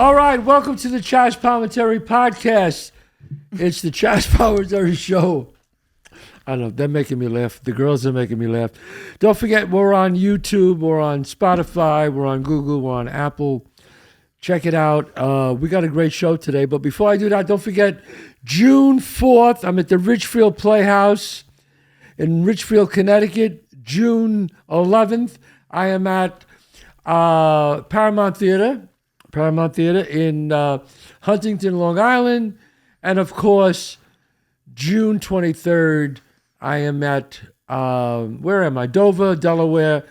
All right, welcome to the Chazz Palminteri podcast. It's the Chazz Palminteri Show. I know, they're making me laugh. The girls are making me laugh. Don't forget, we're on YouTube, we're on Spotify, we're on Google, we're on Apple. Check it out. We got a great show today. But before I do that, don't forget, June 4th, I'm at the Richfield Playhouse in Richfield, Connecticut. June 11th, I am at Paramount Theater in Huntington, Long Island. And of course, June 23rd, I am at, where am I? Dover, Delaware,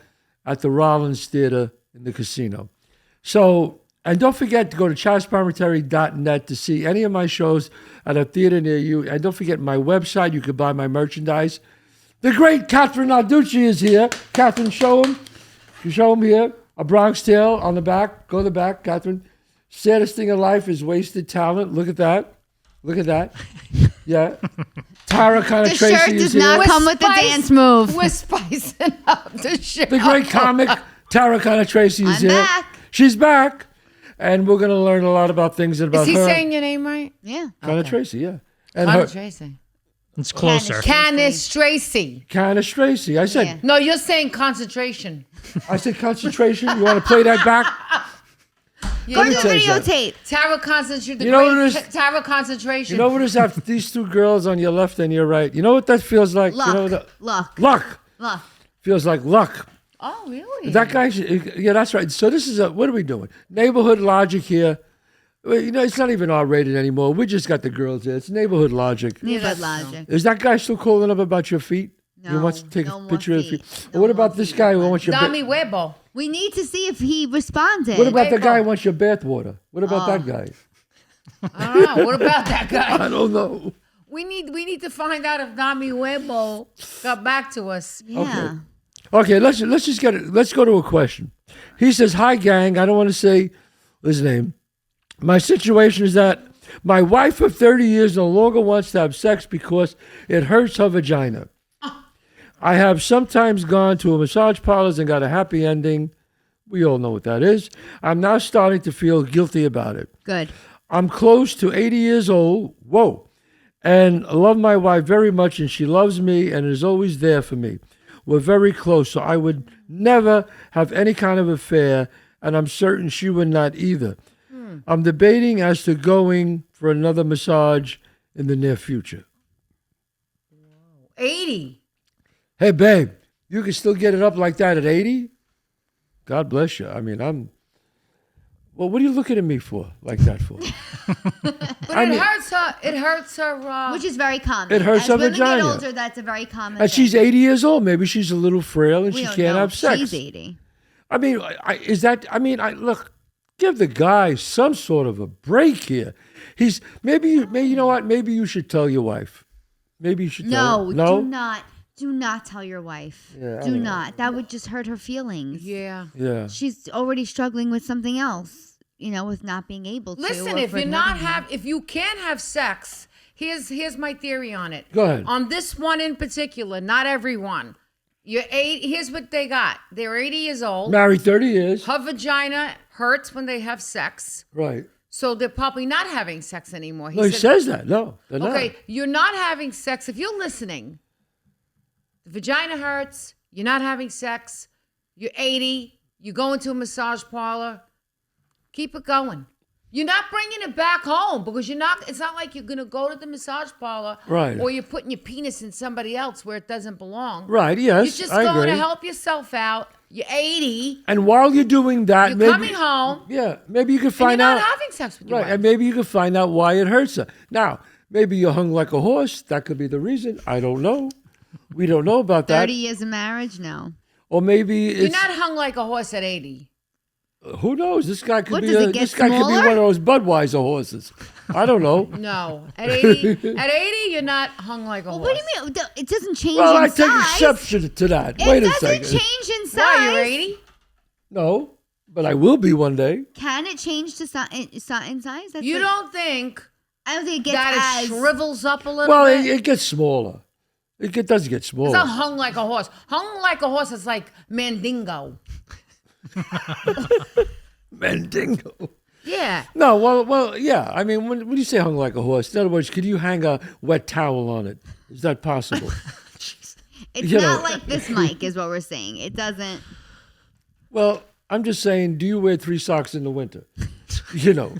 at the Rollins Theater in the casino. So, and don't forget to go to chazzpalminteri.net to see any of my shows at a theater near you. And don't forget my website. You can buy my merchandise. The great Kathrine Narducci is here. Kathrine, show him. You show him here. A Bronx Tale on the back. Go to the back, Kathrine. Saddest thing in life is wasted talent. Look at that. Look at that. Yeah. Tara kind of Tracy is here. The shirt does not come with the dance move. We're spicing up the show. The great comic Tara kind of Tracy is here. Back. She's back. And we're going to learn a lot about things about her. Is he saying your name right? Yeah. Kind of Tracy, yeah. And Connor her, Tracy. It's closer. Canis Tracy. kind of Tracy. I said, Yeah. No, you're saying concentration. I said concentration. You want to play that back? Go to the tell you something. videotape. Tara concentration. You know what it is? Tara concentration. You know what is after these two girls on your left and your right? You know what that feels like? Luck. You know Luck. Luck. Feels like luck. Oh, really? That guy, yeah, that's right. So this is what are we doing? Neighborhood logic here. Well, you know, it's not even R-rated anymore. We just got the girls here. It's neighborhood logic. Neighborhood logic. Is that guy still calling up about your feet? No, He wants to take no a more picture of your feet. feet. No What more about this feet. guy who wants your Dami Webo. We need to see if he responded. What about the Webo. guy who wants your bath water? What about that guy? I don't know. What about that guy? I don't know. We need to find out if Dami Webo got back to us. Yeah. Okay, let's just get it. Let's go to a question. He says, "Hi, gang. I don't want to say his name. My situation is that my wife of 30 years no longer wants to have sex because it hurts her vagina. I have sometimes gone to a massage parlors and got a happy ending. We all know what that is. I'm now starting to feel guilty about it. Good. I'm close to 80 years old. Whoa. And I love my wife very much, and she loves me and is always there for me. We're very close, so I would never have any kind of affair, and I'm certain she would not either. I'm debating as to going for another massage in the near future." 80. Hey, babe, you can still get it up like that at 80? God bless you. I mean, well, what are you looking at me for, like that for? But it hurts her. Which is very common. It hurts As her women vagina. get older, that's a very common And thing. she's 80 years old. Maybe she's a little frail and We she don't can't know. have sex. She's 80. I mean, look, give the guy some sort of a break here. Maybe you know what? Maybe you should tell your wife. Maybe you should tell her. No, do not tell your wife. Yeah, Do not. That would just hurt her feelings. Yeah. Yeah. She's already struggling with something else, with not being able to. Listen, or if for you're another not one. if you can't have sex, here's my theory on it. Go ahead. On this one in particular, not everyone. Here's what they got. They're 80 years old. Married 30 years. Her vagina hurts when they have sex. Right. So they're probably not having sex anymore. No, he says that. No, they're okay, not. you're not having sex. If you're listening, the vagina hurts, you're not having sex, you're 80, you go into a massage parlor, keep it going. You're not bringing it back home because it's not like you're going to go to the massage parlor Right. or you're putting your penis in somebody else where it doesn't belong. Right, yes, You're just I going agree. to help yourself out. You're 80. And while you're doing that, You're maybe coming home. Yeah, maybe you can And find you're out. not having sex with your Right, wife. and maybe you can find out why it hurts her. Now, maybe you're hung like a horse. That could be the reason. I don't know. We don't know about that. 30 years of marriage? No. Or maybe You're it's not hung like a horse at 80. who knows? This guy could What, be does it get this guy could be smaller? one of those Budweiser horses. I don't know. No. At 80, you're not hung like a Well, horse. what do you mean? It doesn't change Well, in I take size. exception to that. It Wait a doesn't second. change in size. Why, you're 80? No, but I will be one day. Can it change to in size? That's You like- don't think I don't think it gets that it as shrivels up a little Well, bit? it gets smaller. It does get It's smaller. not hung like a horse. Hung like a horse is like Mandingo. Mandingo. Yeah. No, well, yeah. I mean, when you say hung like a horse, in other words, could you hang a wet towel on it? Is that possible? It's You not know. like this mic, is what we're saying. It doesn't. Well, I'm just saying, do you wear 3 socks in the winter? You know.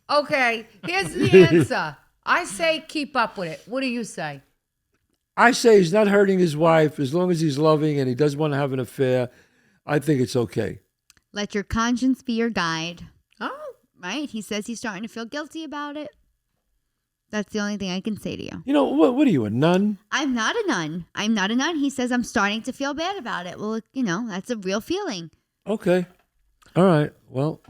Okay, here's the answer. I say keep up with it. What do you say? I say he's not hurting his wife as long as he's loving and he doesn't want to have an affair. I think it's okay. Let your conscience be your guide. Oh, Right? He says he's starting to feel guilty about it. That's the only thing I can say to you. You know, what are you, a nun? I'm not a nun. I'm not a nun. He says I'm starting to feel bad about it. Well, that's a real feeling. Okay. All right. Well,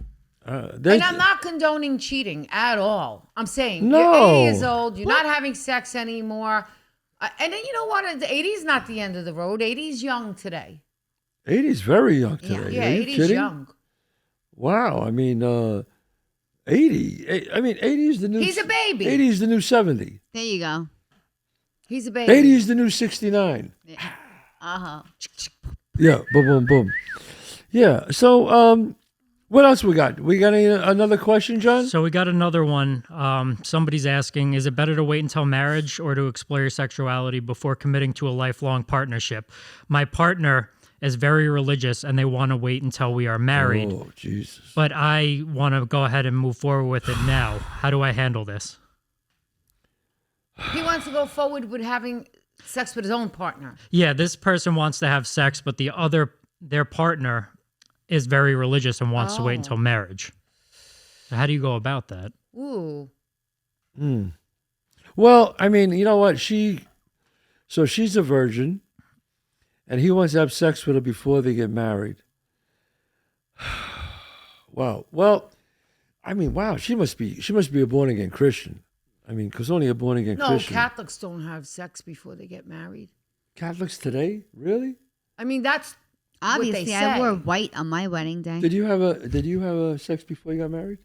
and I'm not condoning cheating at all. I'm saying No. you're 80 years old. You're not having sex anymore. And then you know what? The 80 is not the end of the road. 80 is young today. 80 is very young today. Yeah, Are you 80 is kidding? young. Wow. I mean, 80. I mean, 80 is the new. He's a baby. 80 is the new 70. There you go. He's a baby. 80 is the new 69. Uh-huh. Yeah. Boom, boom, boom. Yeah. So, what else we got? We got another question, John? So we got another one. Somebody's asking, is it better to wait until marriage or to explore your sexuality before committing to a lifelong partnership? My partner is very religious and they want to wait until we are married. Oh, Jesus. But I want to go ahead and move forward with it now. How do I handle this? He wants to go forward with having sex with his own partner. Yeah, this person wants to have sex, but their partner is very religious and wants to wait until marriage. So how do you go about that? Ooh. Well, I mean, you know what? So she's a virgin, and he wants to have sex with her before they get married. Wow. Well, I mean, wow. She must be a born again Christian. I mean, because only a born again Christian. No, Catholics don't have sex before they get married. Catholics today, really? I mean, that's Obviously, what they I say. wore white on my wedding day. Did you have a sex before you got married?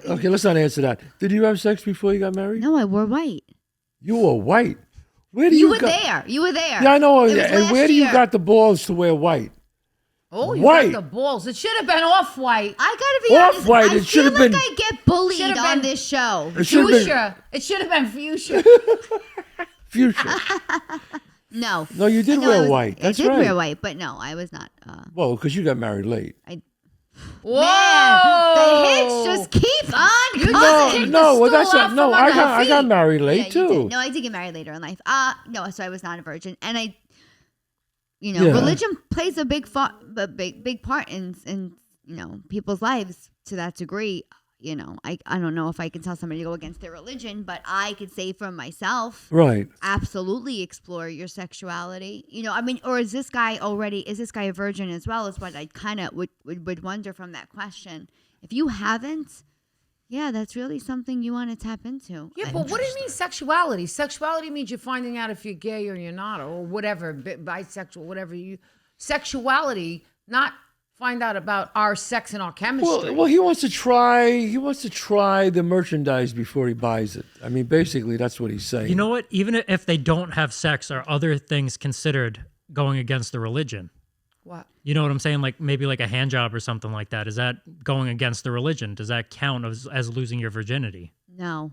Okay, let's not answer that. Did you have sex before you got married? No, I wore white. You were white. Where do You you were there. You were there. Yeah, I know. It was And last where do you year. got the balls to wear white? Oh, you White. got the balls. It should have been off-white. I gotta be honest. Off-white, I it should feel have like been- I get bullied Should have on been- this show. It should have been Fuchsia. It should have been fuchsia. fuchsia. No. No, you did I know wear I was- white. That's I did right. wear white, but no, I was not. Well, because you got married late. Whoa! Man, the hits just keep on You coming. just kicked the Well, that's stool not. off No, from I under her got feet. married late Yeah, you too. did. No, I did get married later in life. No, so I was not a virgin, and Yeah. religion plays a big part in people's lives to that degree. I don't know if I can tell somebody to go against their religion, but I could say for myself, Right. absolutely explore your sexuality. Or is this guy a virgin as well? Is what I kind of would wonder from that question. If you haven't, yeah, that's really something you want to tap into. Yeah, but what do you mean sexuality? Sexuality means you're finding out if you're gay or you're not, or whatever, bisexual, whatever you. Sexuality, not find out about our sex and our chemistry. Well, he wants to try. He wants to try the merchandise before he buys it. I mean, basically, that's what he's saying. You know what? Even if they don't have sex, are other things considered going against the religion? What? You know what I'm saying? Like maybe like a hand job or something like that. Is that going against the religion? Does that count as losing your virginity? No.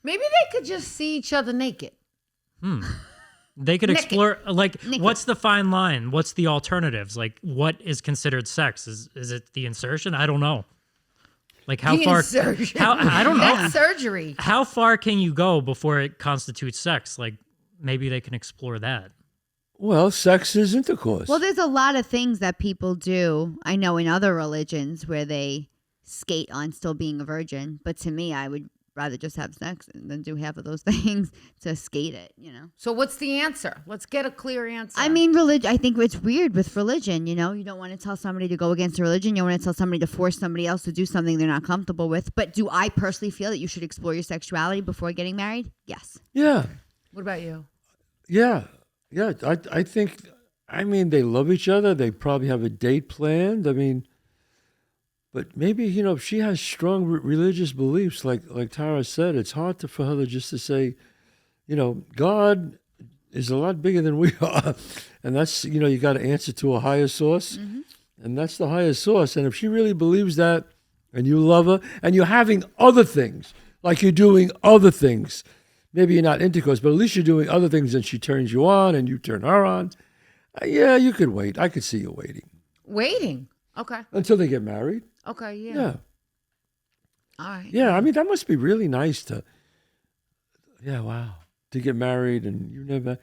Maybe they could just see each other naked. They could Naked. explore, like, Naked. what's the fine line? What's the alternatives? Like, what is considered sex? Is it the insertion? I don't know. Like, how The far? insertion. I don't know. That's surgery. How far can you go before it constitutes sex? Like, maybe they can explore that. Well, sex is intercourse. Well, there's a lot of things that people do. I know in other religions where they skate on still being a virgin, but to me, I would rather just have sex than do half of those things to skate it. So what's the answer? Let's get a clear answer. I mean, religion. I think it's weird with religion. You don't want to tell somebody to go against religion. You don't want to tell somebody to force somebody else to do something they're not comfortable with. But do I personally feel that you should explore your sexuality before getting married? Yes. yeah, What about you? yeah. I think. I mean, they love each other. They probably have a date planned. I mean, but maybe if she has strong religious beliefs, like Tara said, it's hard for her just to say, God is a lot bigger than we are, and that's you got to answer to a higher source. Mm-hmm. And that's the highest source. And if she really believes that, and you love her, and you're having other things, like you're doing other things, maybe you're not intercourse, but at least you're doing other things and she turns you on and you turn her on, yeah, you could wait. I could see you waiting. Waiting. Okay. Until they get married. Okay. Yeah. Yeah. All right. Yeah, I mean, that must be really nice to, wow, to get married and you never,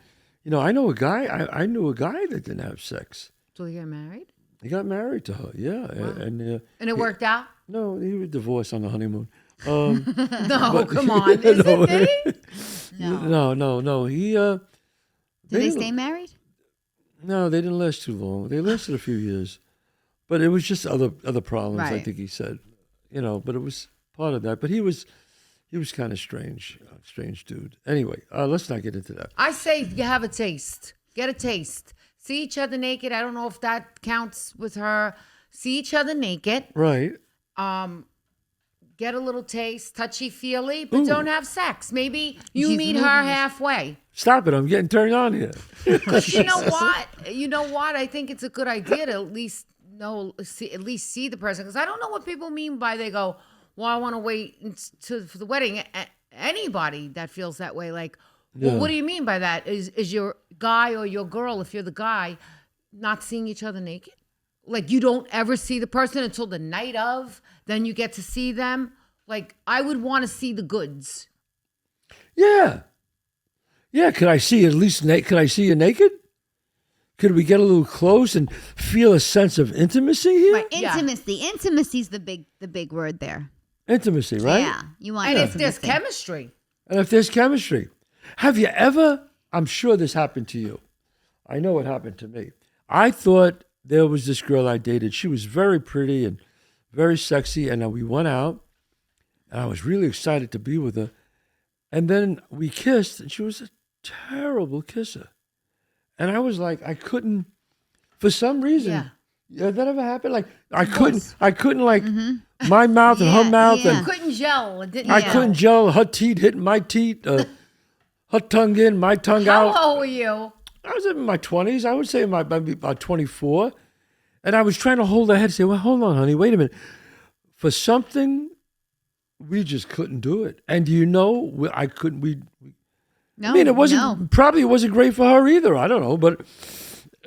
I know a guy, I knew a guy that didn't have sex. So you get married? He got married to her, yeah. Wow. And it worked out? No, he was divorced on the honeymoon. No, come on. Is it, did he? No. He, Did they stay married? No, they didn't last too long. They lasted a few years. But it was just other problems, I Right. think he said. But it was part of that. But he was kind of strange dude. Anyway, let's not get into that. I say you have a taste. Get a taste. See each other naked. I don't know if that counts with her. See each other naked. Right. Get a little taste, touchy-feely, but Ooh. don't have sex. Maybe you She's meet her moving. halfway. Stop it. I'm getting turned on here. Because you know what? I think it's a good idea to at least see the person. Because I don't know what people mean by they go, well, I want to wait for the wedding. Anybody that feels that way, like, well, Yeah. what do you mean by that? Is your guy or your girl, if you're the guy, not seeing each other naked? Like, you don't ever see the person until the night of, then you get to see them. Like, I would want to see the goods. Yeah. Yeah, could I see at least could I see you naked? Could we get a little close and feel a sense of intimacy here? Right. Yeah. Intimacy's the big word there. Intimacy, right? Yeah. You want And if intimacy. there's chemistry. And if there's chemistry. Have you ever, I'm sure this happened to you. I know it happened to me. I thought there was this girl I dated. She was very pretty and very sexy. And we went out and I was really excited to be with her. And then we kissed and she was a terrible kisser. And I was like, I couldn't, for some reason. Yeah. That ever happened? Like I couldn't like my mouth and her Yeah, mouth yeah. and Couldn't gel. It didn't I gel. couldn't gel. Her teeth hitting my teeth. Her tongue in, my tongue How out. old were you? I was in my 20s. I would say maybe about 24. And I was trying to hold her head and say, well, hold on, honey, wait a minute. For something, we just couldn't do it. And do you know, I couldn't, No, I mean, it wasn't, probably it wasn't great for her either. I don't know, but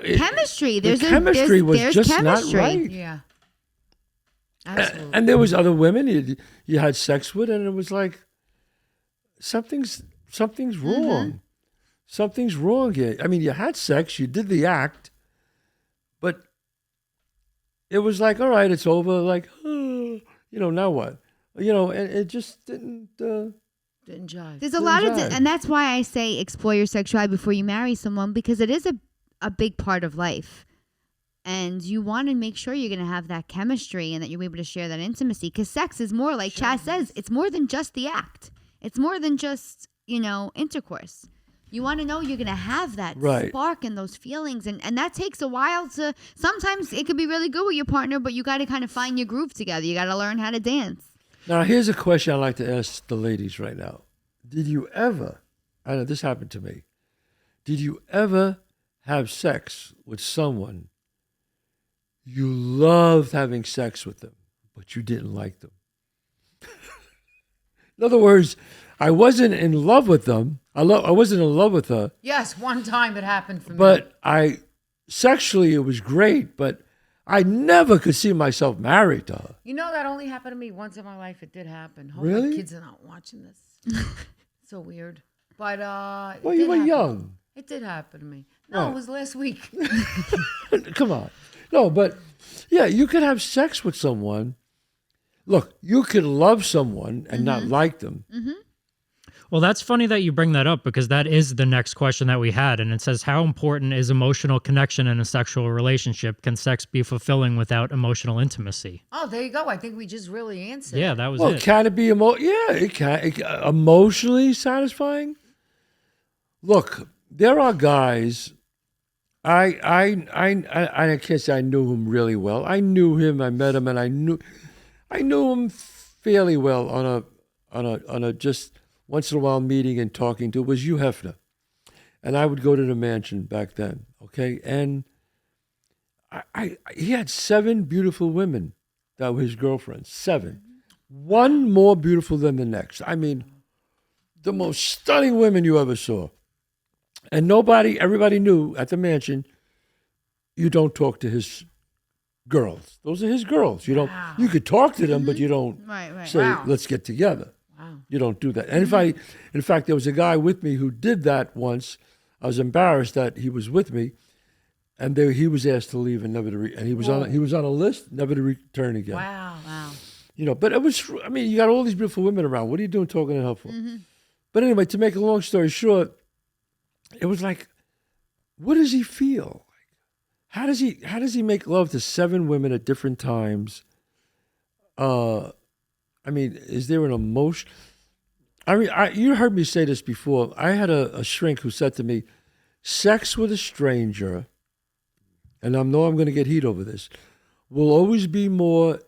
chemistry. the chemistry was there's just chemistry. not right. Yeah. Absolutely. And there was other women you had sex with, and it was like, something's wrong. Something's wrong here. I mean, you had sex, you did the act, but it was like, all right, it's over. Like, now what? And it just didn't. Didn't jive. There's a lot of, jive. and that's why I say explore your sexuality before you marry someone, because it is a big part of life. And you want to make sure you're going to have that chemistry and that you're able to share that intimacy. Because sex is more, like Chazz says, it's more than just the act. It's more than just, intercourse. You want to know you're going to have that Right. spark and those feelings. And that takes a while to, sometimes it could be really good with your partner, but you got to kind of find your groove together. You got to learn how to dance. Now, here's a question I'd like to ask the ladies right now. Did you ever, I know this happened to me, did you ever have sex with someone you loved having sex with them, but you didn't like them? In other words, I wasn't in love with them. I wasn't in love with her, Yes, one time it happened for me. but sexually it was great, but I never could see myself married to her. You know, that only happened to me once in my life. It did happen. Hope Really? my kids are not watching this. So weird. But Well, you were young. It did happen to me. No, Right. it was last week. Come on. No, but yeah, you could have sex with someone. Look, you could love someone and not like them. Well, that's funny that you bring that up because that is the next question that we had. And it says, how important is emotional connection in a sexual relationship? Can sex be fulfilling without emotional intimacy? Oh, there you go. I think we just really answered. Yeah, that was Well, it. can it be it can emotionally satisfying? Look, there are guys. I can't say I knew him really well. I knew him. I met him, and I knew him fairly well on a just once in a while meeting and talking to. It was Hugh Hefner, and I would go to the mansion back then. Okay, and he had 7 beautiful women that were his girlfriends. 7. One more beautiful than the next. I mean, the most stunning women you ever saw. And everybody knew at the mansion, you don't talk to his girls. Those are his girls. You don't. You could talk to them, but you don't Right. say, let's get together. Wow. You don't do that. And in fact, there was a guy with me who did that once. I was embarrassed that he was with me, and he was asked to leave and never to and he was on a list, never to return again. Wow. You know, but it was. I mean, you got all these beautiful women around. What are you doing talking to her for? But anyway, to make a long story short, it was like, what does he feel? How does he make love to 7 women at different times? I mean, is there an emotion? I mean, you heard me say this before. I had a shrink who said to me, sex with a stranger, and I know I'm going to get heat over this, will always be more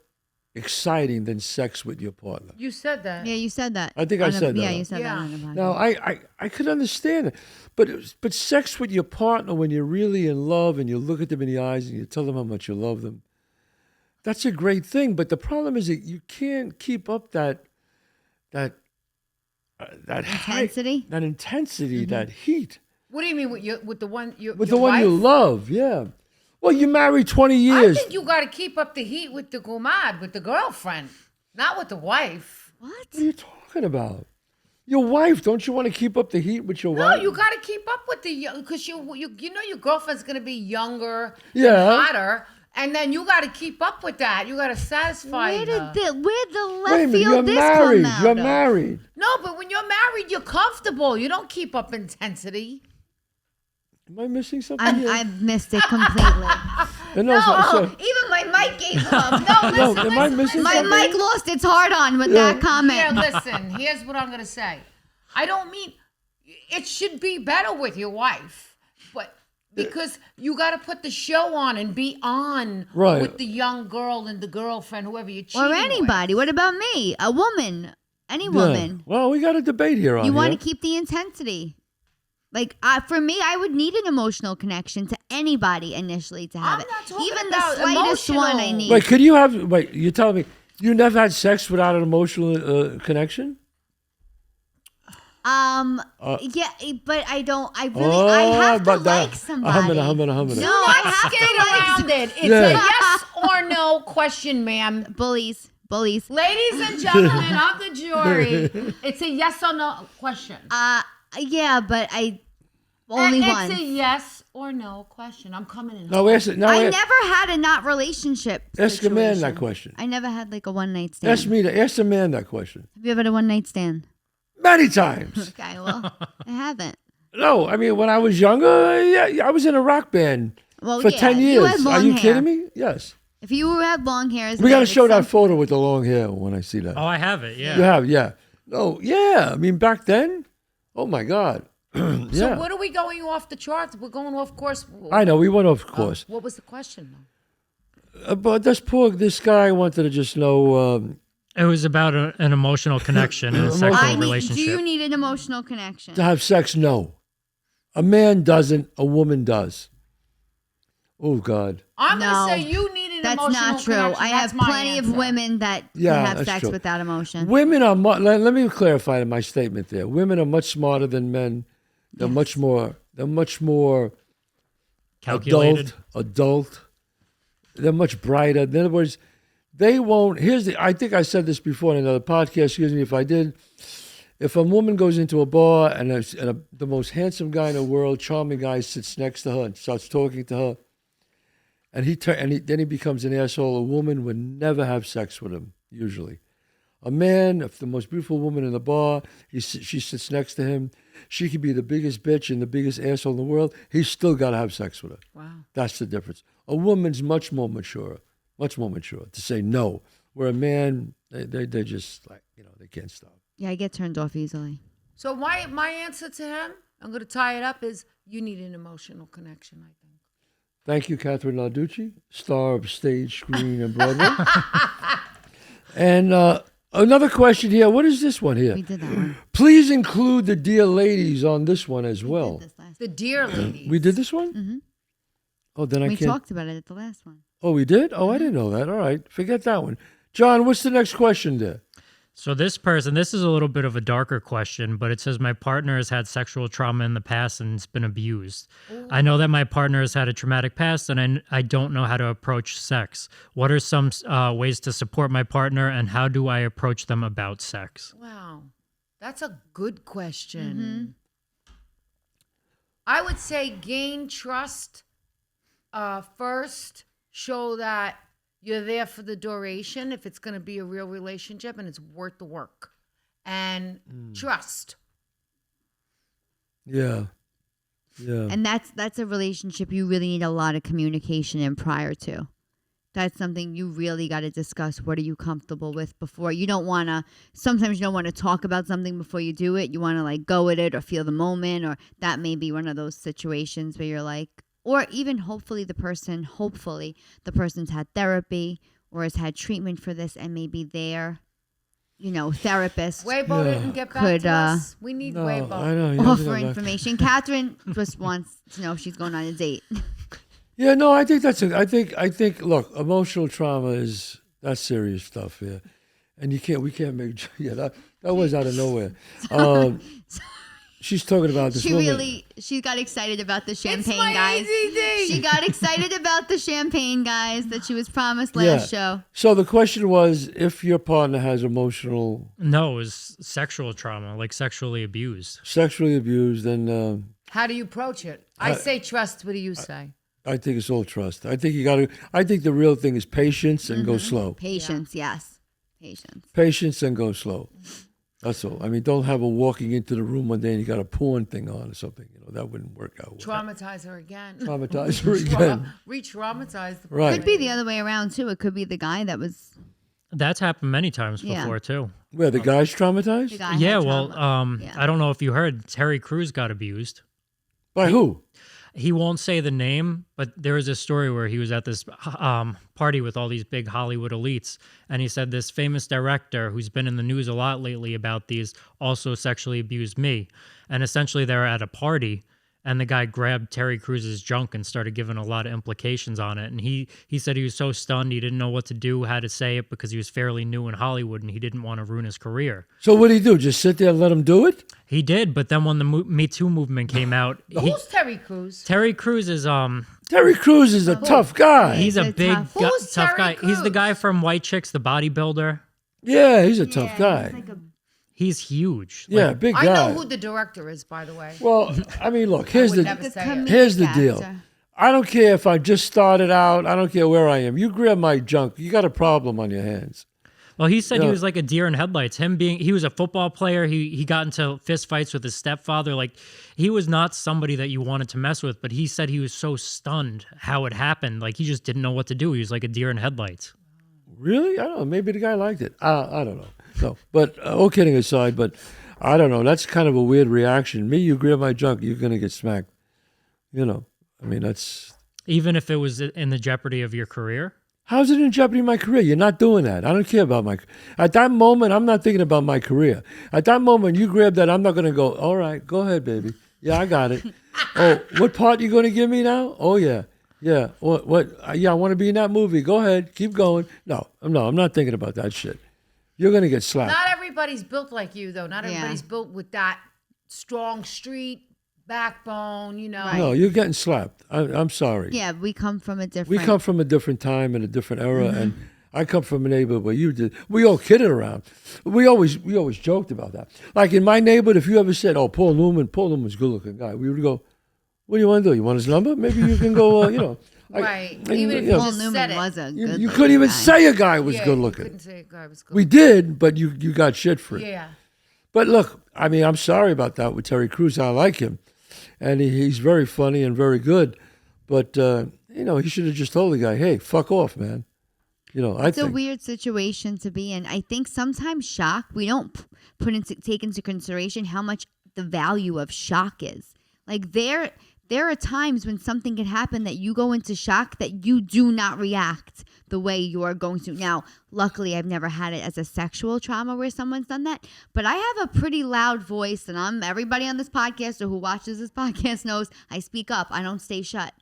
exciting than sex with your partner. You said that. Yeah, you said that. I think I said that. Yeah, you said Yeah. that on the podcast. Now, I could understand it, but sex with your partner when you're really in love and you look at them in the eyes and you tell them how much you love them, that's a great thing. But the problem is that you can't keep up that Intensity? that intensity, that heat What do you mean with the one with your the one you wife? love. Yeah. Well, you married 20 I years. think you got to keep up the heat with the gumad, with the girlfriend, not with the wife. What? What are you talking about? Your wife, don't you want to keep up the heat with your No, wife? you got to keep up with the young, because you know your girlfriend's gonna be younger, Yeah. and hotter, and then you got to keep up with that. You got to satisfy Where her. the Wait a left minute, you're field this married. come out You're of? married. No, but when you're married, you're comfortable. You don't keep up intensity. Am I missing something here? I've missed it completely. No, so- Even my mic gave up. No, no, listen, am I missing my something? mic lost its hard on with that comment. Here, listen. Here's what I'm gonna say. I don't mean it should be better with your wife, but because you got to put the show on and be on Right. with the young girl and the girlfriend, whoever you're cheating Or anybody. What about me? A woman. Any Yeah. woman. Well, we got a debate here on You want here. to keep the intensity. Like, for me, I would need an emotional connection to anybody initially to have I'm it. not talking Even about the slightest one I emotional. need. Wait, you're telling me you never had sex without an emotional connection? Yeah, but I don't. I have to like somebody. Humana. No, I have Skate to like around it. It's Yeah. a yes or no question, ma'am. bullies. Ladies and gentlemen of the jury, it's a yes or no question. Yeah, but only It's one. a yes or no question. I'm coming in. No, ask it. No, I never had a not relationship. ask a man situation. that question. I never had like a one night stand. Ask a man that question. Have you ever had a one night stand? Many times. Okay, well, I haven't. No, I mean when I was younger, yeah, I was in a rock band Well, for yeah, 10 you years. had Are long you hair. kidding me? Yes. If you had long hair, We got to show that photo with the long hair when I see that. Oh, I have it. Yeah. You have, yeah. No, yeah. I mean back then, oh my God. So Yeah. what are we going off the charts? We're going off course. I know we went off course. What was the question, though? But this guy wanted to just know. It was about an emotional connection in a sexual relationship. Do you need an emotional connection? To have sex, no. A man doesn't. A woman does. Oh God. I'm No. going to say you need an That's emotional not true. connection. I That's have my plenty of answer. women that Yeah, can have that's sex true. without emotion. Women are. Let me clarify my statement there. Women are much smarter than men. They're much more. They're much more Calculated. adult. They're much brighter. In other words, they won't. I think I said this before in another podcast. Excuse me if I did. If a woman goes into a bar and the most handsome guy in the world, charming guy, sits next to her and starts talking to her, and then he becomes an asshole, a woman would never have sex with him, usually. A man, if the most beautiful woman in the bar, she sits next to him, she could be the biggest bitch and the biggest asshole in the world, he's still got to have sex with her. Wow. That's the difference. A woman's much more mature to say no, where a man, they just like, they can't stop. Yeah, I get turned off easily. So my answer to him, I'm going to tie it up, is you need an emotional connection, I think. Thank you, Kathrine Narducci, star of stage, screen, and Broadway. And another question here. What is this one here? We did that one. Please include the dear ladies on this one as well. We did this last. The dear lady. We did this one? Mm-hmm. Oh, then I We can't. talked about it at the last one. Oh, we did? Oh, I didn't know that. All right. Forget that one. John, what's the next question there? So this person, this is a little bit of a darker question, but it says my partner has had sexual trauma in the past and has been abused. I know that my partner has had a traumatic past and I don't know how to approach sex. What are some ways to support my partner and how do I approach them about sex? Wow. That's a good question. I would say gain trust first. Show that you're there for the duration if it's going to be a real relationship and it's worth the work. And trust. Yeah. Yeah. And that's a relationship you really need a lot of communication in prior to. That's something you really got to discuss. What are you comfortable with before? You don't want to, sometimes you don't want to talk about something before you do it. You want to like go with it or feel the moment, or that may be one of those situations where you're like, or even hopefully the person's had therapy or has had treatment for this and maybe their, therapist Weibo didn't get back Could, to us. We need No, Weibo. I know. he hasn't offer got back. information. Kathrine just wants to know if she's going on a date. Yeah, no, I think I think, look, emotional trauma that's serious stuff, yeah. And we can't make, that was out of nowhere. She's talking about this woman. She got excited about the It's champagne, my guys. ADD. She got excited about the champagne, guys, that she was promised last show. So the question was, if your partner has emotional, No, it was sexual trauma, like sexually abused. sexually abused, then How do you approach it? I say trust. What do you say? I think it's all trust. I think I think the real thing is patience and go slow. Patience, yes. Patience. Patience and go slow. That's all. I mean, don't have her walking into the room one day and you got a porn thing on or something. That wouldn't work out well. Traumatize her again. Traumatize her again. Re-traumatize the Right. Could be the other way around, too. It could be the guy that was That's happened many times Yeah. before too. Where, the guy's traumatized? the guy. Yeah, had well, trauma. Yeah. I don't know if you heard, Terry Crews got abused. By who? He won't say the name, but there was a story where he was at this party with all these big Hollywood elites, and he said this famous director who's been in the news a lot lately about these also sexually abused me. And essentially they're at a party, and the guy grabbed Terry Crews' junk and started giving a lot of implications on it. And he said he was so stunned, he didn't know what to do, how to say it, because he was fairly new in Hollywood, and he didn't want to ruin his career. So what did he do? Just sit there and let him do it? He did, but then when the Me Too movement came out, Who's Terry Crews? Terry Crews is Terry Crews is a tough guy. he's a He's a big tough- Who's tough Terry guy. He's the Crews? guy from White Chicks, the bodybuilder. Yeah, he's a tough guy. He's like a He's huge. Yeah, Like, big I guy. know who the director is, by the way. Well, I mean, look, here's would the never say it. here's the comedic deal. actor. I don't care if I just started out. I don't care where I am. You grab my junk, you got a problem on your hands. well, he said he Yeah. was like a deer in headlights. He was a football player. He got into fist fights with his stepfather. Like, he was not somebody that you wanted to mess with. But he said he was so stunned how it happened. Like, he just didn't know what to do. He was like a deer in headlights. Really? I don't know. Maybe the guy liked it. I don't know. No, but all kidding aside, but I don't know. That's kind of a weird reaction. Me, you grab my junk, you're gonna get smacked. I mean, that's. Even if it was in the jeopardy of your career. How's it in jeopardy of my career? You're not doing that. I don't care about at that moment, I'm not thinking about my career. At that moment, you grab that, I'm not going to go, all right, go ahead, baby. Yeah, I got it. Oh, what part you going to give me now? Oh, yeah. Yeah. What? Yeah, I want to be in that movie. Go ahead. Keep going. No, I'm not thinking about that shit. You're going to get slapped. Not everybody's built like you, though. Not Yeah. everybody's built with that strong street backbone, No, you're getting slapped. I'm sorry. Yeah, we come from a different. We come from a different time and a different era, and I come from a neighborhood where you did. We all kidded around. We always joked about that. Like in my neighborhood, if you ever said, "Oh, Paul Newman's a good-looking guy," we would go, "What do you want to do? You want his number? Maybe you can go." Right. and, Even if you you know, Paul just Newman said it. was a good you couldn't even guy. say a guy was Yeah, good you looking. couldn't say a guy was good We did, but you got shit for it. Yeah. But look, I mean, I'm sorry about that with Terry Crews. I like him, and he's very funny and very good. But he should have just told the guy, "Hey, fuck off, man." It's a think. weird situation to be in. I think sometimes shock, we don't take into consideration how much the value of shock is. Like there are times when something can happen that you go into shock that you do not react the way you're going to. Now, luckily, I've never had it as a sexual trauma where someone's done that, but I have a pretty loud voice, and everybody on this podcast or who watches this podcast knows I speak up. I don't stay shut.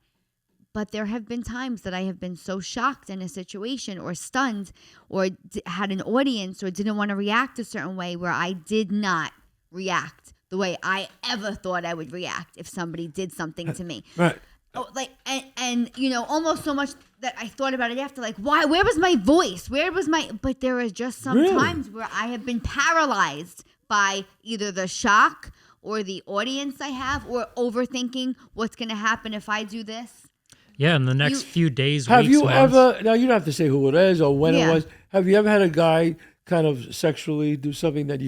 But there have been times that I have been so shocked in a situation or stunned or had an audience or didn't want to react a certain way where I did not react the way I ever thought I would react if somebody did something to me. Right. Oh, like and you know, almost so much that I thought about it after, like, why? Where was my voice? Where was my? But there are just some Really? times where I have been paralyzed by either the shock or the audience I have, or overthinking what's going to happen if I do this. Yeah, in the next few days, Have weeks, you months. ever? Now you don't have to say who it is or when Yeah. it was. Have you ever had a guy kind of sexually do something that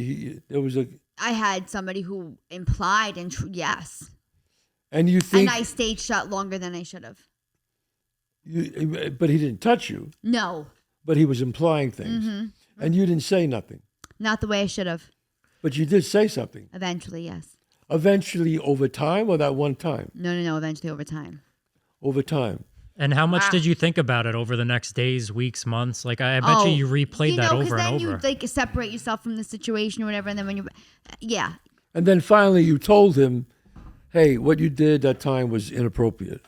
there was a, I had somebody who implied, and yes, and you think, and I stayed shut longer than I should have. but he didn't touch you, No, but he was implying things, and you didn't say nothing, not the way I should have. but you did say something. Eventually, yes. Eventually, over time, or that one time, No. Eventually, over time. over time. And how much did you think about it over the next days, weeks, months? Like, I bet you replayed that over and over. You like separate yourself from the situation or whatever, and then when you, yeah, And then finally, you told him, "Hey, what you did that time was inappropriate."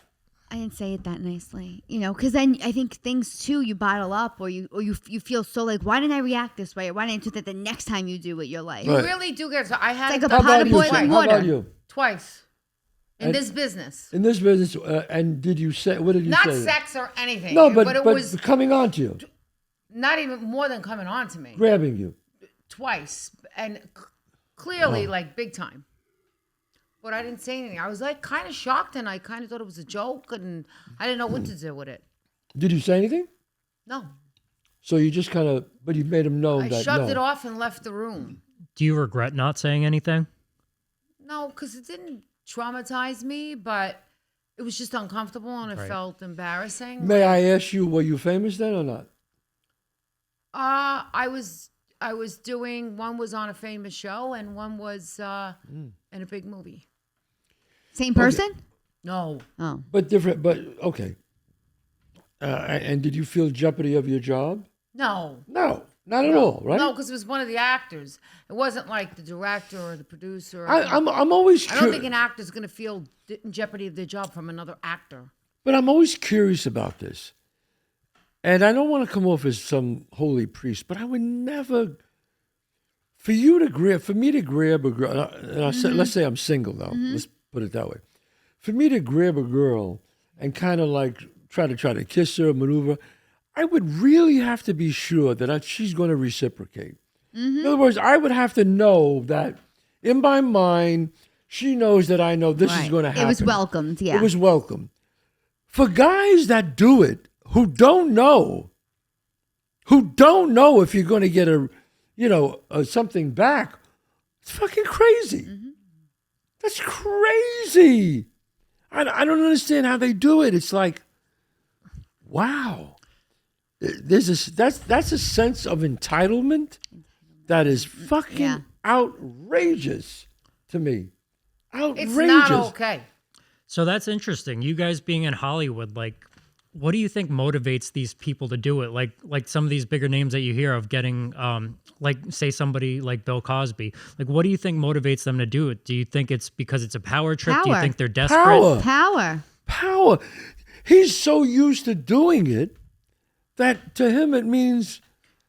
I didn't say it that nicely, you know, because then I think things too you bottle up, or you feel so like, why didn't I react this way, or why didn't I do that the next time you do it, you're like, You Right. really do get. So I had It's it like a done pot of you? boiling twice. How about water. you? Twice. In And- this business. In this business, and did you say? What did you Not say? sex or anything. No, but it was coming on to you, not even more than coming on to me. grabbing you. Twice. And clearly, like, big time. But I didn't say anything. I was, like, kind of shocked, and I kind of thought it was a joke, and I didn't know what to do with it. Did you say anything? No. So you just kind of, but you made him know I that shoved no. it off and left the room. Do you regret not saying anything? No, because it didn't traumatize me, but it was just uncomfortable, and it Right. felt embarrassing. May I ask you, were you famous then or not? I was doing, one was on a famous show, and one was in a big movie. same person? No. Oh, But different. But okay. And did you feel jeopardy of your job? No. No, not at all. Right? No, because it was one of the actors. It wasn't like the director or the producer. I'm always. I don't think an actor's going to feel in jeopardy of their job from another actor. But I'm always curious about this. And I don't want to come off as some holy priest, but I would never, for me to grab a girl, and let's say I'm single now, let's put it that way. For me to grab a girl and kind of like try to kiss her, maneuver, I would really have to be sure that she's going to reciprocate. In other words, I would have to know that in my mind, she knows that I know this is right. going to happen. It was welcomed, yeah. It was welcome. For guys that do it, who don't know if you're going to get something back, it's fucking crazy. That's crazy. I don't understand how they do it. It's like, wow. That's a sense of entitlement that is fucking Yeah. outrageous to me. Outrageous. It's not okay. So that's interesting. You guys being in Hollywood, like, what do you think motivates these people to do it? Like some of these bigger names that you hear of getting, like say somebody like Bill Cosby. Like, what do you think motivates them to do it? Do you think it's because it's a power trip? Do you Power. think they're desperate? Power. He's so used to doing it that to him it means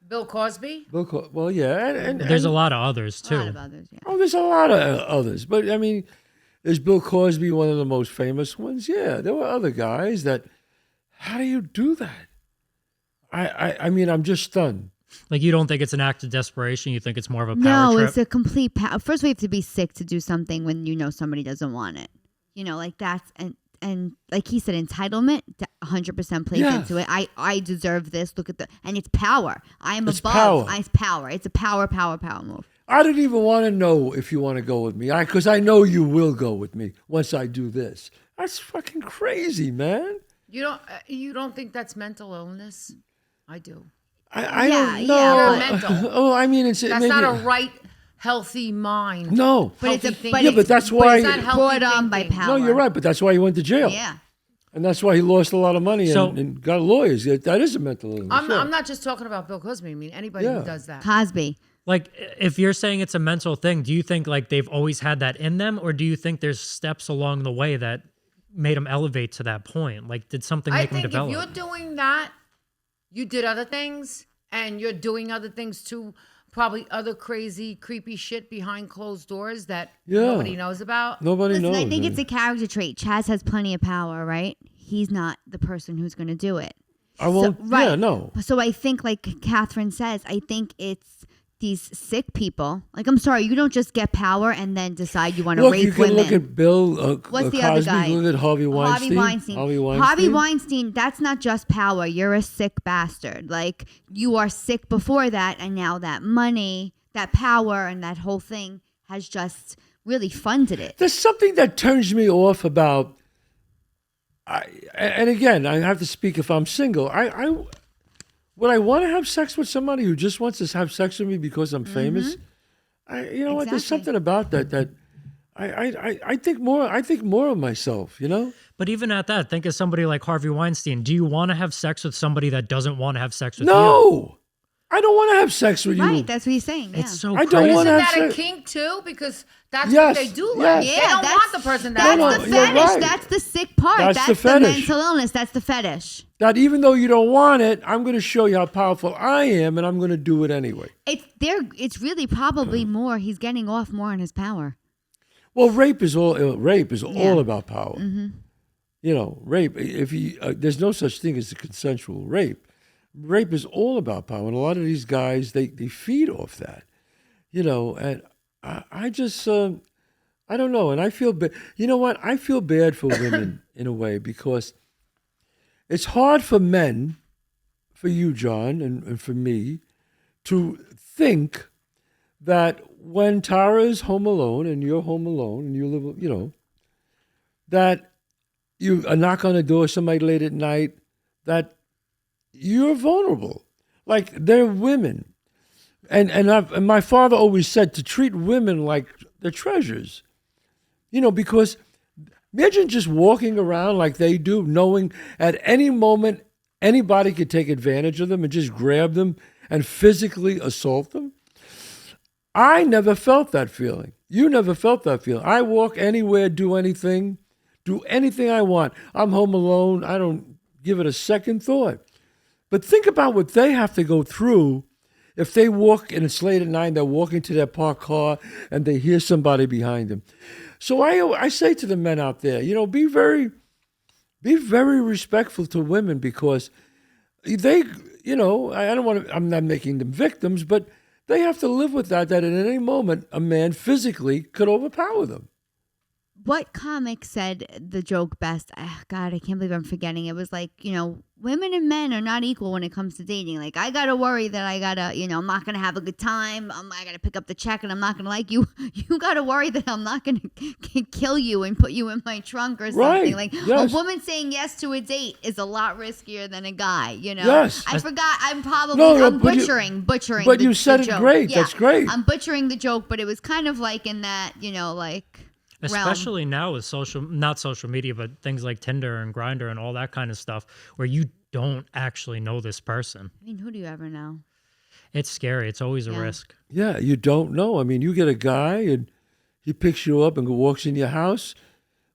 Bill Cosby? well, yeah, and There's a lot of others A too. lot of others, yeah. oh, there's a lot of others, but I mean, is Bill Cosby one of the most famous ones? Yeah, there were other guys that. How do you do that? I mean, I'm just stunned. Like, you don't think it's an act of desperation? You think it's more of a power No, trip? it's a complete power. First, we have to be sick to do something when you know somebody doesn't want it. You know, like that's and like he said, entitlement 100% plays Yes. into it. I deserve this. Look at and it's power. I am It's above. power. It's power. It's a power move. I don't even want to know if you want to go with me, because I know you will go with me once I do this. That's fucking crazy, man. You don't think that's mental illness? I do. I Yeah, don't yeah, know. but- Mental. Oh, I mean, it's That's maybe, not a right, healthy mind. No. But it's Healthy a thinking. but Yeah, it's, but that's but why- it's It's not healthy brought on by thinking. power. No, you're right, but that's why he went to jail. Yeah. And that's why he lost a lot of money So- and got lawyers. That is a mental illness. I'm sure. not just talking about Bill Cosby. I mean, anybody Yeah. who does that. Cosby. Like, if you're saying it's a mental thing, do you think like they've always had that in them, or do you think there's steps along the way that made him elevate to that point? Like, did something I make him think if develop? you're doing that, you did other things, and you're doing other things too. Probably other crazy, creepy shit behind closed doors that nobody knows about. Nobody Listen, knows. I think man. it's a character trait. Chazz has plenty of power, right? He's not the person who's going to do it. I won't. right. Yeah, no. So I think, like Kathrine says, I think it's these sick people. Like, I'm sorry, you don't just get power and then decide you want to Look, rape you can women. look at Bill What's the Cosby, other guy? look at Harvey Weinstein. Harvey Weinstein, that's not just power. You're a sick bastard. Like, you are sick before that, and now that money, that power, and that whole thing has just really funded it. There's something that turns me off about. And again, I have to speak if I'm single. Would I want to have sex with somebody who just wants to have sex with me because I'm famous? You know what? There's Exactly. something about that I think more. I think more of myself. You know. But even at that, think of somebody like Harvey Weinstein. Do you want to have sex with somebody that doesn't want to have sex with you? No, I don't want to have sex with you. Right, that's what he's saying. Yeah. It's so I don't crazy. want Isn't to have that a sex. kink too? Because that's Yes, what they do. yes. Like. They Yeah, don't that's- want the person that That's No, the you're fetish. right. That's the sick part. That's That's the the fetish. mental illness. That's the fetish. That even though you don't want it, I'm going to show you how powerful I am, and I'm going to do it anyway. It's really probably more. He's getting off more on his power. Well, rape is all Yeah. about power. You know, rape. If you there's no such thing as a consensual rape. Rape is all about power, and a lot of these guys they feed off that. You know, and I just I don't know, and I feel bad. You know what? I feel bad for women in a way because it's hard for men, for you, John, and for me, to think that when Tara is home alone and you're home alone and you live, you know, that you a knock on the door, somebody late at night, that you're vulnerable. Like they're women. And my father always said to treat women like they're treasures. You know, because imagine just walking around like they do, knowing at any moment anybody could take advantage of them and just grab them and physically assault them. I never felt that feeling. You never felt that feeling. I walk anywhere, do anything I want. I'm home alone. I don't give it a second thought. But think about what they have to go through if they walk and it's late at night, they're walking to their parked car and they hear somebody behind them. So I say to the men out there, you know, be very respectful to women because they, you know, I'm not making them victims, but they have to live with that at any moment a man physically could overpower them. What comic said the joke best? God, I can't believe I'm forgetting. It was like, you know, women and men are not equal when it comes to dating. Like, I got to worry that I got to, you know, I'm not going to have a good time. I got to pick up the check and I'm not going to like you. You got to worry that I'm not going to kill you and put you in my trunk or something. Right. Like, Yes. a woman saying yes to a date is a lot riskier than a guy, you know? Yes. I forgot. I'm probably, No, I'm but you- butchering But the, you said the it joke. great. Yeah. That's great. I'm butchering the joke, but it was kind of like in that, you know, like, realm. Especially now with not social media, but things like Tinder and Grindr and all that kind of stuff where you don't actually know this person. I mean, who do you ever know? It's scary. It's always a Yeah. risk. Yeah, you don't know. I mean, you get a guy and he picks you up and walks in your house.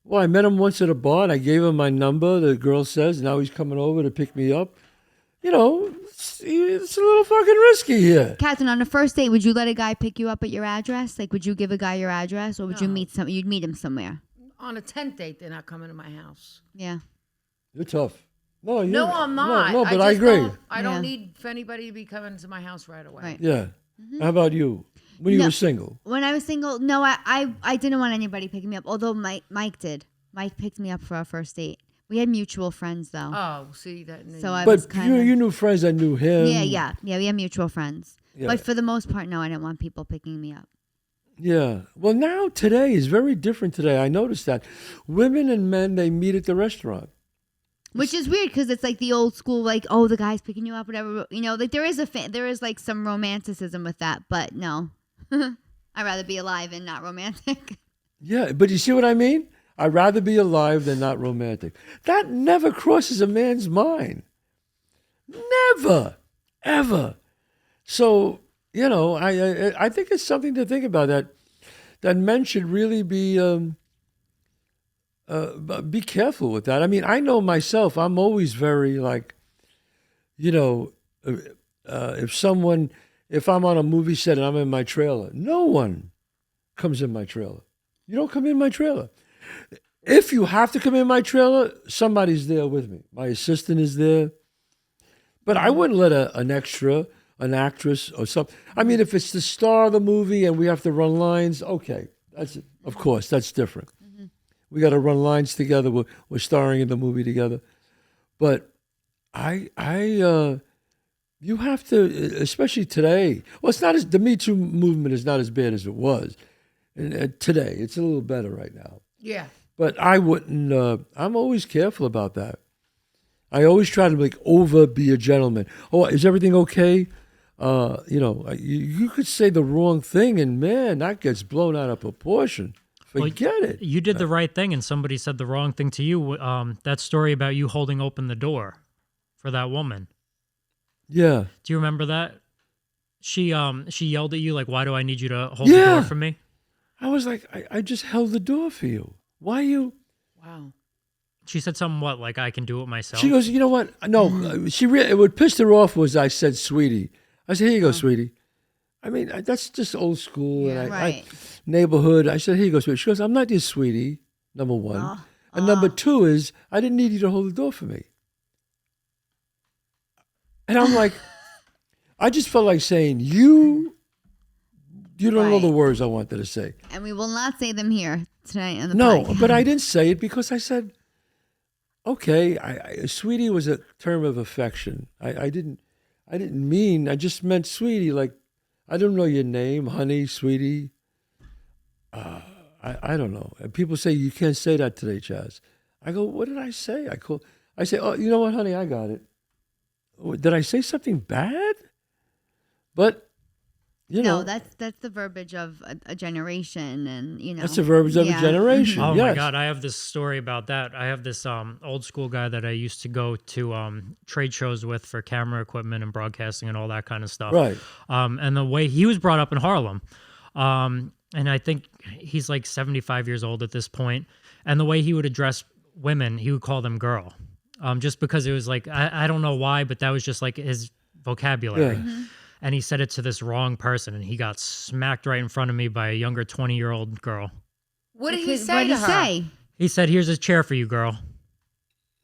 Well, I met him once at a bar and I gave him my number. The girl says, now he's coming over to pick me up. You know, it's a little fucking risky here. Kathrine, on a first date, would you let a guy pick you up at your address? Like, would you give a guy your address, or would you No. you'd meet him somewhere? On a 10th date, they're not coming to my house. Yeah. You're tough. No, No, I'm not. No, but I just agree. Don't, I Yeah. don't need for anybody to be coming to my house right away. Right. Yeah. How about you? When you No. were single? When I was single, no, I didn't want anybody picking me up. Although Mike did. Mike picked me up for our first date. We had mutual friends though. Oh, see that. So I was But kind of you knew friends that knew him. yeah. We had mutual friends. Yeah. But for the most part, no, I didn't want people picking me up. Yeah. Well, now today is very different today. I noticed that. Women and men, they meet at the restaurant. Which is weird because it's like the old school, like, oh, the guy's picking you up, whatever. You know, like there is like some romanticism with that, but no, I'd rather be alive and not romantic. Yeah, but you see what I mean? I'd rather be alive than not romantic. That never crosses a man's mind. Never, ever. So, you know, I think it's something to think about that men should really be but be careful with that. I mean, I know myself. I'm always very like, you know, if I'm on a movie set and I'm in my trailer, no one comes in my trailer. You don't come in my trailer. If you have to come in my trailer, somebody's there with me. My assistant is there. But I wouldn't let an extra, an actress or something. I mean, if it's the star of the movie and we have to run lines, okay. Of course, that's different. Mm-hmm. We got to run lines together. We're starring in the movie together. But you have to, especially today. Well, it's not as, the Me Too movement is not as bad as it was. And today, it's a little better right now. Yeah. But I wouldn't, I'm always careful about that. I always try to be a gentleman. Oh, is everything okay? You could say the wrong thing and man, that gets blown out of proportion. Forget it. You did the right thing and somebody said the wrong thing to you. That story about you holding open the door for that woman. Yeah. Do you remember that? She yelled at you like, "Why do I need you to hold the door for me?" I was like, I just held the door for you. Why you? Wow. She said something like, "I can do it myself." She goes, you know what? No, what pissed her off was I said, "Sweetie." I said, "Here you go, sweetie." I mean, that's just old school and neighborhood. I said, "Here you go, sweetie." She goes, "I'm not your sweetie." Number one, and number two is I didn't need you to hold the door for me. And I'm like, I just felt like saying you don't know the words I wanted to say. And we will not say them here tonight on the No, podcast. but I didn't say it because I said, okay, sweetie was a term of affection. I didn't mean, I just meant sweetie. Like, I don't know your name, honey, sweetie. I don't know. And people say, you can't say that today, Chazz. I go, what did I say? I say, oh, you know what, honey, I got it. Did I say something bad? But, No, that's the verbiage of a generation, and that's the verbiage of a generation. Oh yes. my God, I have this story about that. I have this old school guy that I used to go to trade shows with for camera equipment and broadcasting and all that kind of stuff. Right. And the way he was brought up in Harlem, and I think he's like 75 years old at this point, and the way he would address women, he would call them girl. Just because it was like, I don't know why, but that was just like his vocabulary. Yeah. Mm-hmm. And he said it to this wrong person, and he got smacked right in front of me by a younger 20-year-old girl. What did he say to her? He said, "Here's a chair for you, girl."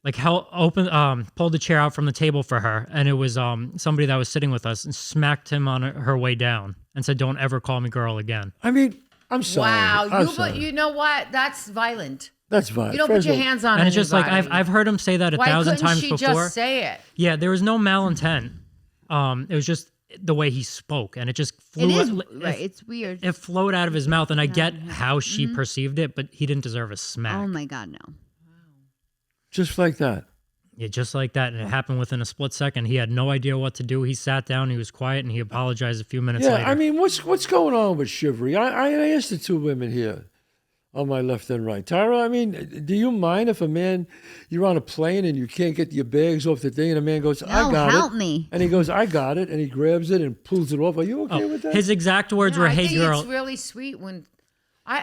Like, pulled the chair out from the table for her, and it was somebody that was sitting with us, and smacked him on her way down, and said, "Don't ever call me girl again." I mean, I'm sorry. Wow. I'm sorry. You know what? That's violent. That's violent. You don't put your hands on And it's just like, anybody. I've heard him say that 1,000 times Why before. couldn't she just say it? Yeah, there was no malintent. It was just the way he spoke, and it just flew. It is right. It's weird. It flowed out of his mouth, and I get how she perceived it, but he didn't deserve a smack. Oh my God, no. Just like that. Yeah, just like that, and it happened within a split second. He had no idea what to do. He sat down, he was quiet, and he apologized a few minutes later. Yeah, I mean, what's going on with chivalry? I asked the two women here on my left and right. Tyra, I mean, do you mind if you're on a plane and you can't get your bags off the thing and a man goes, "I got help it." me. And he goes, "I got it." And he grabs it and pulls it off. Are you okay with that? His exact words were, I "Hey, think girl." it's really sweet when I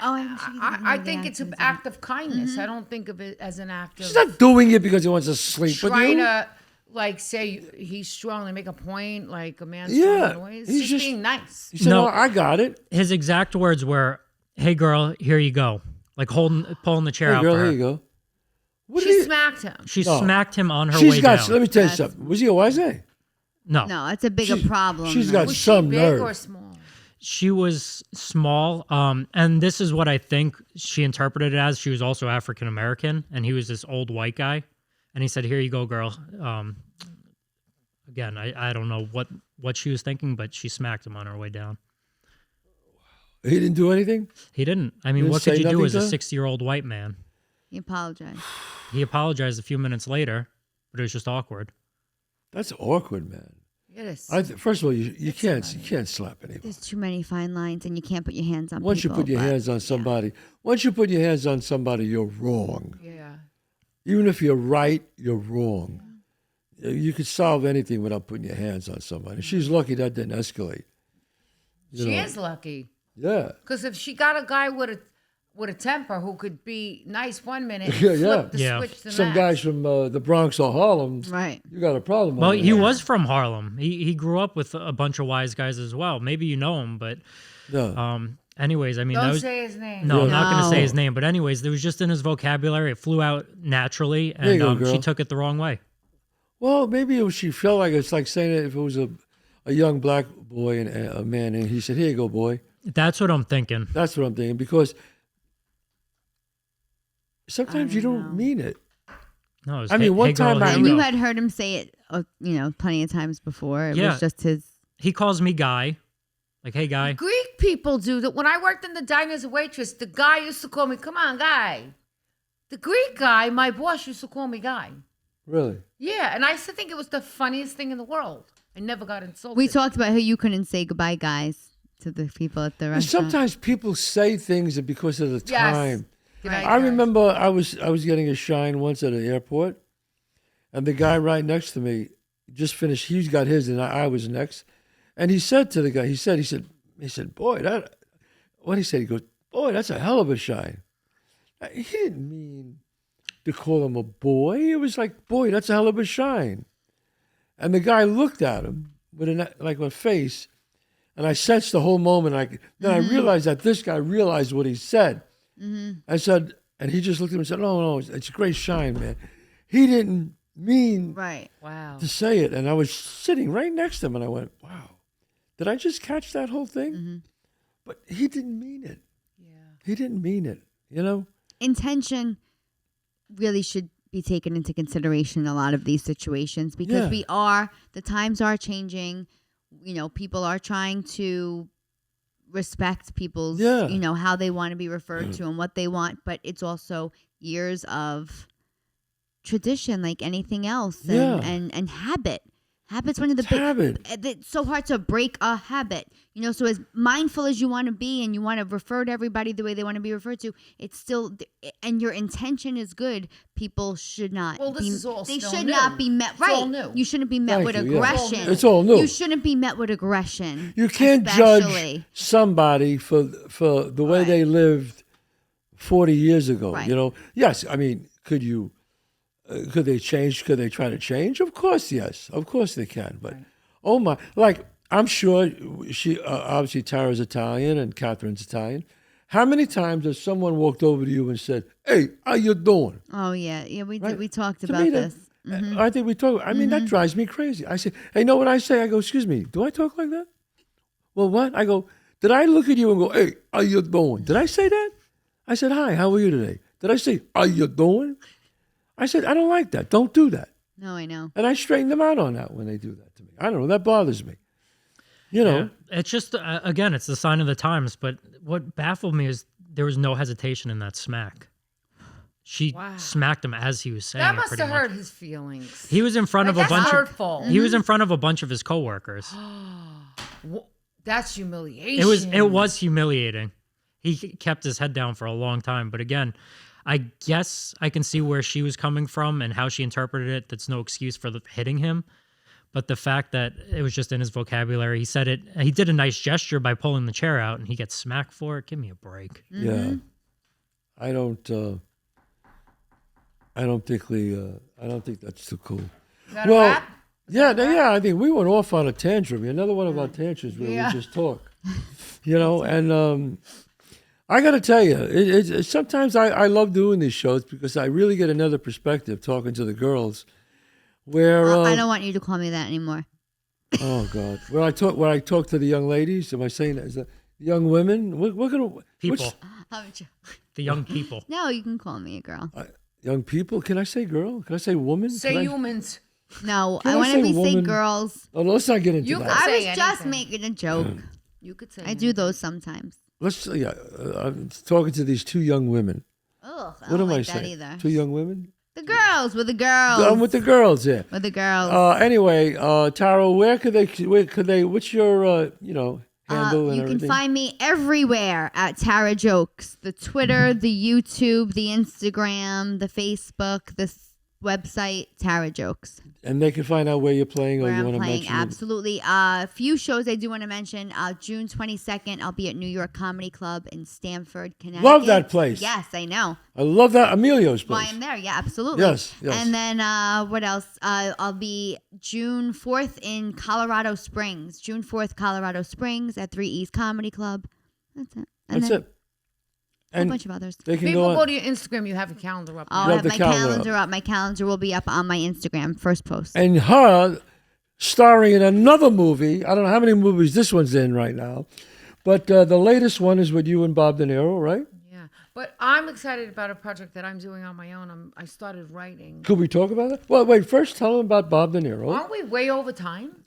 I think it's an act of kindness. I don't think of it as an act of She's not doing it because he wants to sleep with trying you. to like say he's strong and make a point like a man's strong in ways. he's Just being nice. He said, No. "Oh, I got it." His exact words were, "Hey, girl, here you go." Like pulling the chair Hey, out girl, for her. here you go. What She did he- smacked him. She No. smacked him on her She's way got. down. Let me tell you something. Was he a wise guy? No, No, it's a bigger problem. She's though. got Was some she big nerve. or small? she was small. And this is what I think she interpreted it as. She was also African American, and he was this old white guy. And he said, "Here you go, girl." Again, I don't know what she was thinking, but she smacked him on her way down. He didn't do anything. He didn't. I mean, Didn't what could say you do nothing as to a her? 60-year-old white man? He apologized. He apologized a few minutes later, but it was just awkward. That's awkward, man. It is. First of all, you can't slap anybody. There's too many fine lines, and you can't put your hands on Once people. you put your hands on somebody, you're wrong. Yeah. Even if you're right, you're wrong. You could solve anything without putting your hands on somebody. She's lucky that didn't escalate. She is lucky. Yeah. Because if she got a guy with with a temper who could be nice one minute and Yeah, flip the yeah. switch the Some next. guys from the Bronx or Harlem, Right. you got a problem. Well, over he there. was from Harlem. He grew up with a bunch of wise guys as well. Maybe you know him, but Yeah. anyways, I mean, Don't that was, say his name. no, I'm not going to say No. his name, but anyways, there was just in his vocabulary. It flew out naturally, There you and go, girl. she took it the wrong way. Well, maybe she felt like it's like saying it if it was a young black boy and a man, and he said, "Here you go, boy." That's what I'm thinking. That's what I'm thinking, because sometimes you don't mean it. No, it was, I mean, one time girl, I- here And we you go. had heard him say it, plenty of times before. It Yeah. was just his. He calls me guy, like, hey, guy. Greek people do that. When I worked in the diner as a waitress, the guy used to call me, "Come on, guy." The Greek guy, my boss, used to call me guy. Really? Yeah, and I used to think it was the funniest thing in the world. I never got insulted. We talked about how you couldn't say goodbye, guys, to the people at the And restaurant. sometimes people say things because of the Yes. time. Good night, I guys. remember I was getting a shine once at an airport, and the guy right next to me just finished. He's got his, and I was next. And he said to the guy, he said, "Boy, that." What he said, he goes, "Boy, that's a hell of a shine." He didn't mean to call him a boy. It was like, "Boy, that's a hell of a shine." And the guy looked at him with a face, and I sensed the whole moment. Then I realized that this guy realized what he said. I said, and he just looked at me and said, "No, it's a great shine, man." He didn't mean Right. Wow. to say it, and I was sitting right next to him, and I went, "Wow, did I just catch that whole thing?" But he didn't mean it. Yeah. He didn't mean it. You know? Intention really should be taken into consideration in a lot of these situations because Yeah. the times are changing. People are trying to respect people's, Yeah. how they want to be referred to and what they want, but it's also years of tradition like anything else and, Yeah. and habit. Habit's one of the It's big. habit. It's so hard to break a habit. So as mindful as you want to be and you want to refer to everybody the way they want to be referred to, it's still, and your intention is good. People should not. Well, this be, is all They still should new. not be met. It's Right. all new. You shouldn't be met Thank with you, yeah. aggression. It's all new. You shouldn't be met with aggression. You can't especially. judge somebody for the way they lived 40 years ago. Right. Yes. I mean, could they change? Could they try to change? Of course, yes. Of course they can. But oh my, like I'm sure she obviously Tara's Italian and Catherine's Italian. How many times has someone walked over to you and said, "Hey, how you doing?" Oh yeah, we Right. did. We talked To about me, that- this. I think we talk. I mean, that drives me crazy. I say, "Hey, know what I say?" I go, "Excuse me, do I talk like that?" Well, what? I go, "Did I look at you and go, hey, how you doing?" Did I say that? I said, "Hi, how are you today?" Did I say, "How you doing?" I said, "I don't like that. Don't do that." No, I know. And I straighten them out on that when they do that to me. I don't know. That bothers me. Yeah. It's just, again, it's the sign of the times. But what baffled me is there was no hesitation in that smack. She smacked him as he was saying That it, must pretty have much. hurt his feelings. He was in front of a That's bunch hurtful. of. He was in front of a bunch of his coworkers. That's humiliation. It was humiliating. He kept his head down for a long time, but again, I guess I can see where she was coming from and how she interpreted it. That's no excuse for hitting him, but the fact that it was just in his vocabulary, he said it. He did a nice gesture by pulling the chair out, and he gets smacked for it. Give me a break. Yeah. I don't think that's too cool. Got a wrap? Yeah, I think we went off on a tantrum. Another one of our tantrums where Yeah. we just talk. And I got to tell you, it's sometimes I love doing these shows because I really get another perspective talking to the girls. Where I don't want you to call me that anymore. oh God, when I talk to the young ladies, am I saying that? Is that young women? We're gonna People, I'm jo- the young people. No, you can call me a girl. young people? Can I say girl? Can I say woman? Say Can I- humans. No, Can I I want say to say woman? girls. Oh, let's not get into You that. can I say was just anything. making a joke. You could say I do those sometimes. I'm talking to these two young women. Ugh, I What don't am I like that saying? either. Two young women? The girls, with the girls. I'm with the girls, yeah. With the girls. Anyway, Tara, where could they? What's your handle and You everything? can find me everywhere at Tara Jokes. The Twitter, the YouTube, the Instagram, the Facebook, the website, Tara Jokes. And they can find out where you're playing or Where you I'm want to playing, mention it. absolutely. A few shows I do want to mention. June 22nd, I'll be at New York Comedy Club in Stamford, Connecticut. Love that place. Yes, I know. I love that. Emilio's Why place. I'm there. Yeah, absolutely. Yes, yes. And then what else? I'll be June 4th in Colorado Springs. June 4th, Colorado Springs at 3E's Comedy Club. That's it. And That's then it. A And bunch of others. they can People go go on. to your Instagram. You have a calendar up. I'll You have have my the calendar calendar up. My calendar will be up on my Instagram. First post. And her starring in another movie. I don't know how many movies this one's in right now. But the latest one is with you and Bob De Niro, right? Yeah, but I'm excited about a project that I'm doing on my own. I started writing. Could we talk about that? Well, wait. First, tell them about Bob De Niro. Aren't we way over time?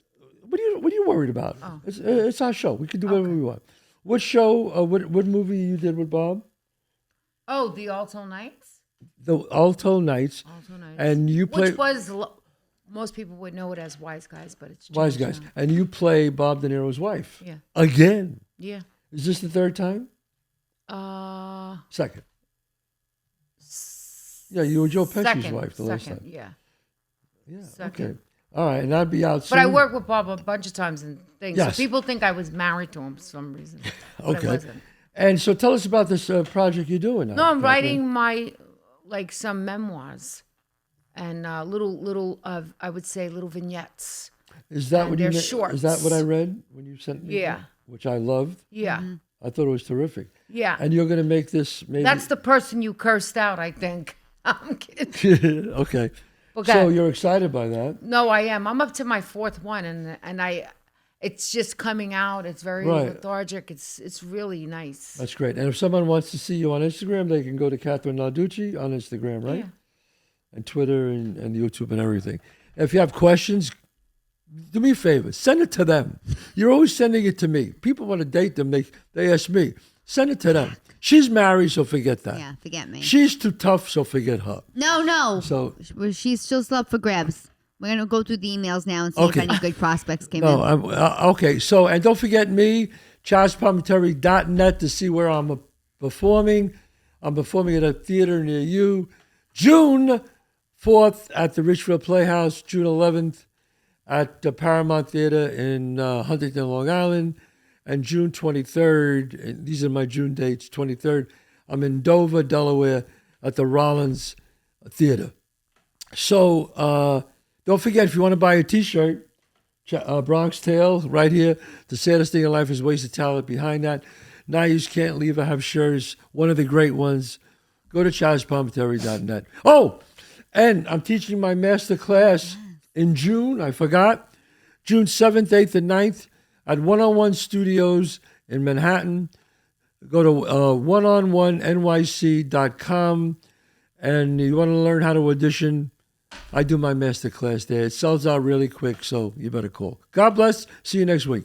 What are you worried about? Oh. It's our show. We can do whatever we want. What show? What movie you did with Bob? Oh, the Alto Nights. The Alto Nights. Alto Nights. And you play Which was most people would know it as Wise Guys, but it's Wise changed Guys, now. and you play Bob De Niro's wife. Yeah. Again. Yeah. Is this the third time? Second. Yeah, you were Joe Pesci's second, wife the last second, time. Yeah. Yeah. Second. Okay. All right, and I'll be out soon. But I worked with Bob a bunch of times and things. Yes. So people think I was married to him for some reason. But I Okay. wasn't. And so tell us about this project you're doing now. No, I'm Kathrine. writing my some memoirs and little I would say little vignettes. Is that and what you? they're Is that what I shorts. read when you sent me? Yeah. that? Which I loved. Yeah. I thought it was terrific. Yeah. And you're going to make this maybe. That's the person you cursed out, I think. I'm kidding. Okay. Okay. So you're excited by that, No, I am. I'm up to my fourth one, and it's just coming out. It's very Right. lethargic. It's really nice. That's great. And if someone wants to see you on Instagram, they can go to Kathrine Narducci on Instagram, right? Yeah. And Twitter and YouTube and everything. If you have questions, do me a favor, send it to them. You're always sending it to me. People want to date them, they ask me. Send it to them. She's married, so forget that. Yeah, forget me. She's too tough, so forget her. No. So She's still up for grabs. We're going to go through the emails now and see Okay. if any good prospects came no, in. okay. So and don't forget me, ChazzPalminteri.net to see where I'm performing. I'm performing at a theater near you. June 4th at the Richfield Playhouse. June 11th at the Paramount Theater in Huntington, Long Island. And June 23rd, and these are my June dates, 23rd, I'm in Dover, Delaware at the Rollins Theater. So don't forget, if you want to buy a T-shirt, Bronx Tale, right here, the saddest thing in life is wasted talent. Behind that, Now You Can't Leave, I have shirts, one of the great ones. Go to ChazzPalminteri.net. Oh, and I'm teaching my master class in June, I forgot, June 7th, 8th, and 9th at 101 Studios in Manhattan. Go to oneononyc.com, and you want to learn how to audition, I do my master class there. It sells out really quick, so you better call. God bless. See you next week.